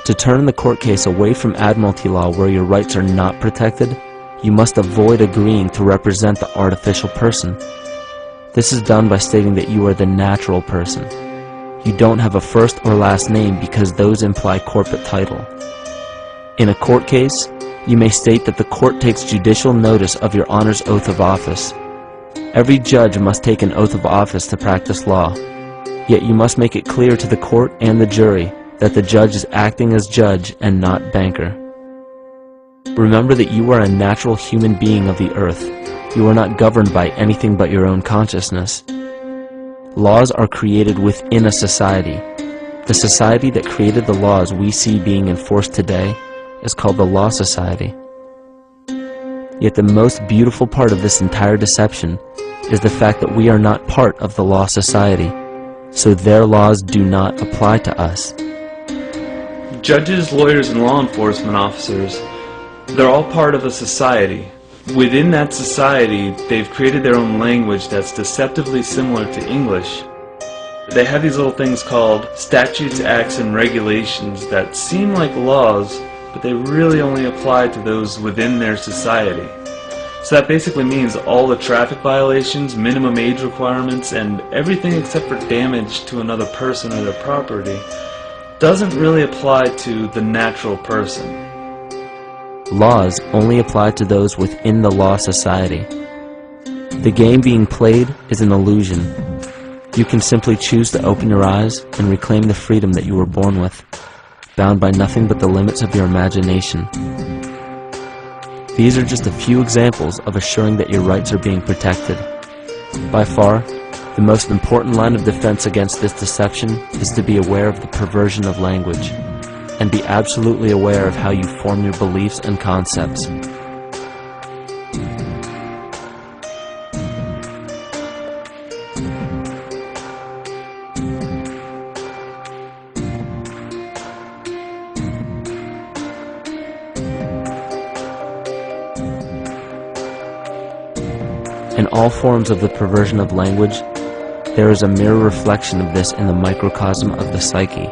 To turn the court case away from admiralty law where your rights are not protected, you must avoid agreeing to represent the artificial person. This is done by stating that you are the natural person. You don't have a first or last name because those imply corporate title. In a court case, you may state that the court takes judicial notice of your honor's oath of office. Every judge must take an oath of office to practice law, yet you must make it clear to the court and the jury that the judge is acting as judge and not banker. Remember that you are a natural human being of the earth. You are not governed by anything but your own consciousness. Laws are created within a society. The society that created the laws we see being enforced today is called the Law Society. Yet the most beautiful part of this entire deception is the fact that we are not part of the Law Society, so their laws do not apply to us. Judges, lawyers, and law enforcement officers, they're all part of a society. Within that society, they've created their own language that's deceptively similar to English. They have these little things called statutes, acts, and regulations that seem like laws, but they really only apply to those within their society. So that basically means all the traffic violations, minimum age requirements, and everything except for damage to another person or their property doesn't really apply to the natural person. Laws only apply to those within the Law Society. The game being played is an illusion. You can simply choose to open your eyes and reclaim the freedom that you were born with, bound by nothing but the limits of your imagination. These are just a few examples of assuring that your rights are being protected. By far, the most important line of defense against this deception is to be aware of the perversion of language, and be absolutely aware of how you form your beliefs and concepts. In all forms of the perversion of language, there is a mirror reflection of this in the microcosm of the psyche.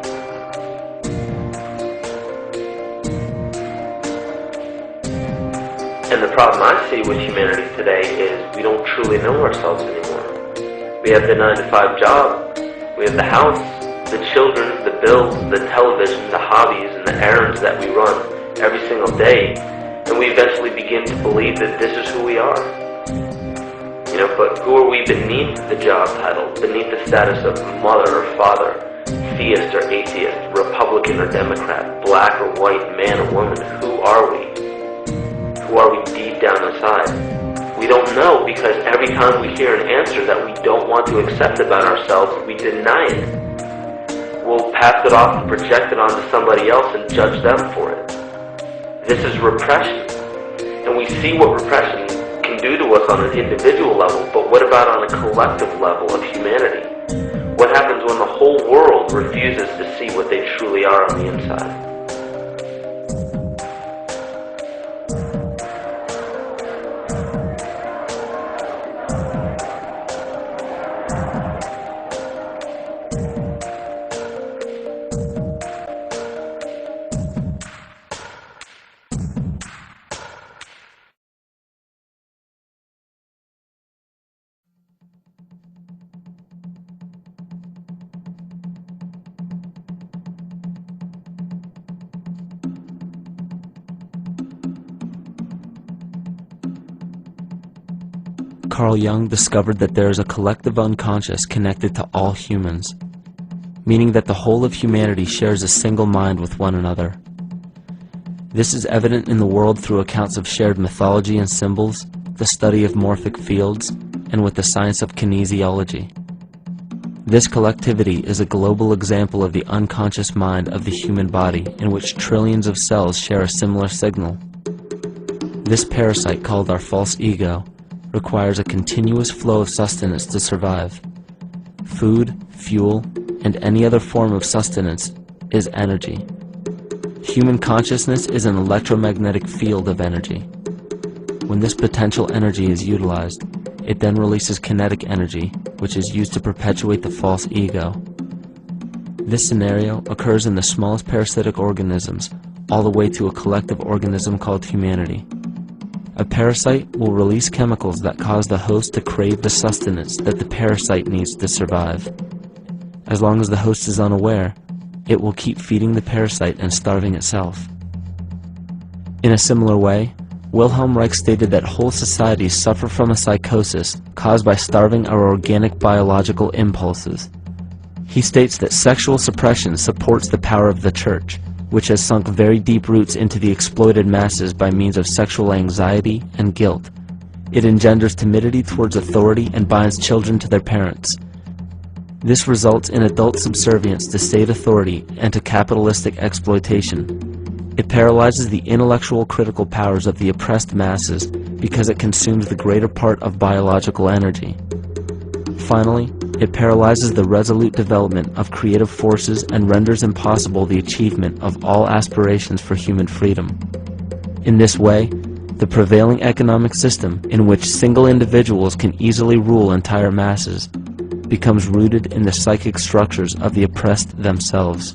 And the problem I see with humanity today is we don't truly know ourselves anymore. We have the 9-to-5 job, we have the house, the children, the bills, the television, the hobbies, and the errands that we run every single day, and we eventually begin to believe that this is who we are. But who are we beneath the job title, beneath the status of mother or father, theist or atheist, Republican or Democrat, black or white, man or woman? Who are we? Who are we deep down inside? We don't know, because every time we hear an answer that we don't want to accept about ourselves, we deny it. We'll pass it off and project it onto somebody else and judge them for it. This is repression. And we see what repression can do to us on an individual level, but what about on a collective level of humanity? What happens when the whole world refuses to see what they truly are on the inside? Carl Jung discovered that there is a collective unconscious connected to all humans, meaning that the whole of humanity shares a single mind with one another. This is evident in the world through accounts of shared mythology and symbols, the study of morphic fields, and with the science of kinesiology. This collectivity is a global example of the unconscious mind of the human body, in which trillions of cells share a similar signal. This parasite, called our false ego, requires a continuous flow of sustenance to survive. Food, fuel, and any other form of sustenance is energy. Human consciousness is an electromagnetic field of energy. When this potential energy is utilized, it then releases kinetic energy, which is used to perpetuate the false ego. This scenario occurs in the smallest parasitic organisms, all the way to a collective organism called humanity. A parasite will release chemicals that cause the host to crave the sustenance that the parasite needs to survive. As long as the host is unaware, it will keep feeding the parasite and starving itself. In a similar way, Wilhelm Reich stated that whole societies suffer from a psychosis caused by starving our organic biological impulses. He states that sexual suppression supports the power of the church, which has sunk very deep roots into the exploited masses by means of sexual anxiety and guilt. It engenders timidity towards authority and binds children to their parents. This results in adult subservience to state authority and to capitalistic exploitation. It paralyzes the intellectual critical powers of the oppressed masses because it consumes the greater part of biological energy. Finally, it paralyzes the resolute development of creative forces and renders impossible the achievement of all aspirations for human freedom. In this way, the prevailing economic system, in which single individuals can easily rule entire masses, becomes rooted in the psychic structures of the oppressed themselves.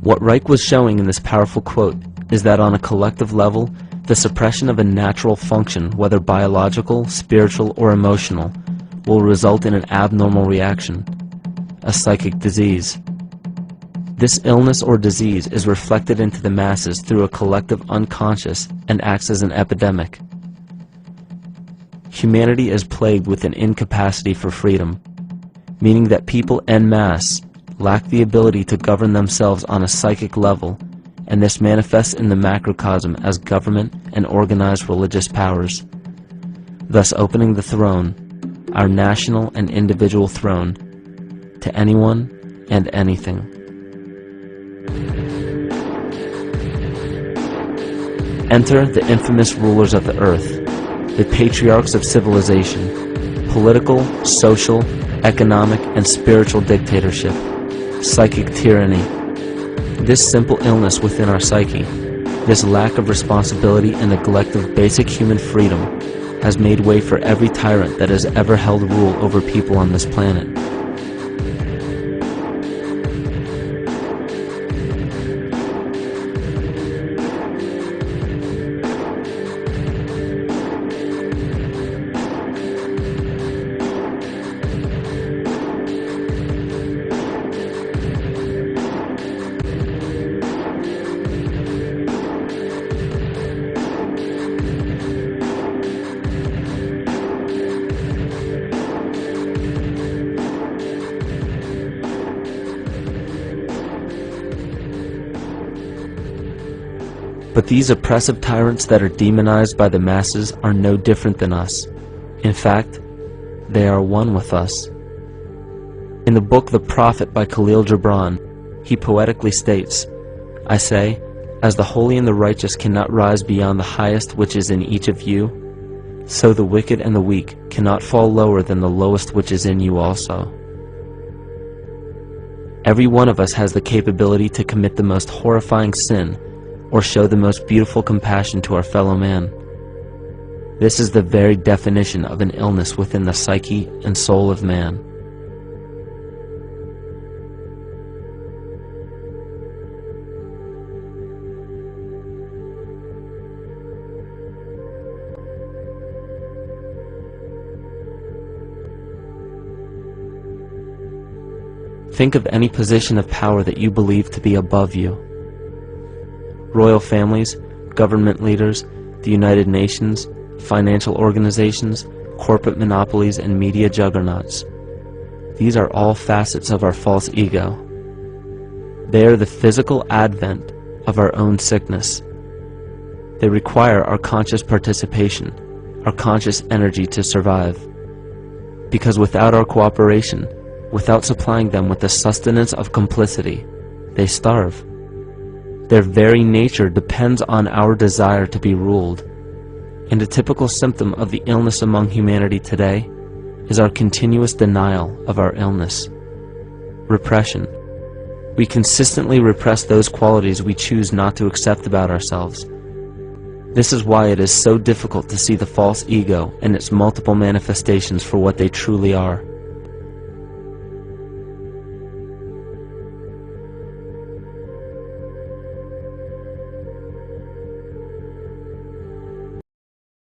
What Reich was showing in this powerful quote is that on a collective level, the suppression of a natural function, whether biological, spiritual, or emotional, will result in an abnormal reaction, a psychic disease. This illness or disease is reflected into the masses through a collective unconscious and acts as an epidemic. Humanity is plagued with an incapacity for freedom, meaning that people en masse lack the ability to govern themselves on a psychic level, and this manifests in the macrocosm as government and organized religious powers, thus opening the throne, our national and individual throne, to anyone and anything. Enter the infamous rulers of the earth, the patriarchs of civilization, political, social, economic, and spiritual dictatorship, psychic tyranny. This simple illness within our psyche, this lack of responsibility and neglect of basic human freedom, has made way for every tyrant that has ever held rule over people on this planet. But these oppressive tyrants that are demonized by the masses are no different than us. In fact, they are one with us. In the book The Prophet by Khalil Gibran, he poetically states, "I say, as the holy and the righteous cannot rise beyond the highest which is in each of you, so the wicked and the weak cannot fall lower than the lowest which is in you also." Every one of us has the capability to commit the most horrifying sin or show the most beautiful compassion to our fellow man. This is the very definition of an illness within the psyche and soul of man. Think of any position of power that you believe to be above you. Royal families, government leaders, the United Nations, financial organizations, corporate monopolies, and media juggernauts. These are all facets of our false ego. They are the physical advent of our own sickness. They require our conscious participation, our conscious energy to survive. Because without our cooperation, without supplying them with the sustenance of complicity, they starve. Their very nature depends on our desire to be ruled, and a typical symptom of the illness among humanity today is our continuous denial of our illness. Repression. We consistently repress those qualities we choose not to accept about ourselves. This is why it is so difficult to see the false ego and its multiple manifestations for what they truly are.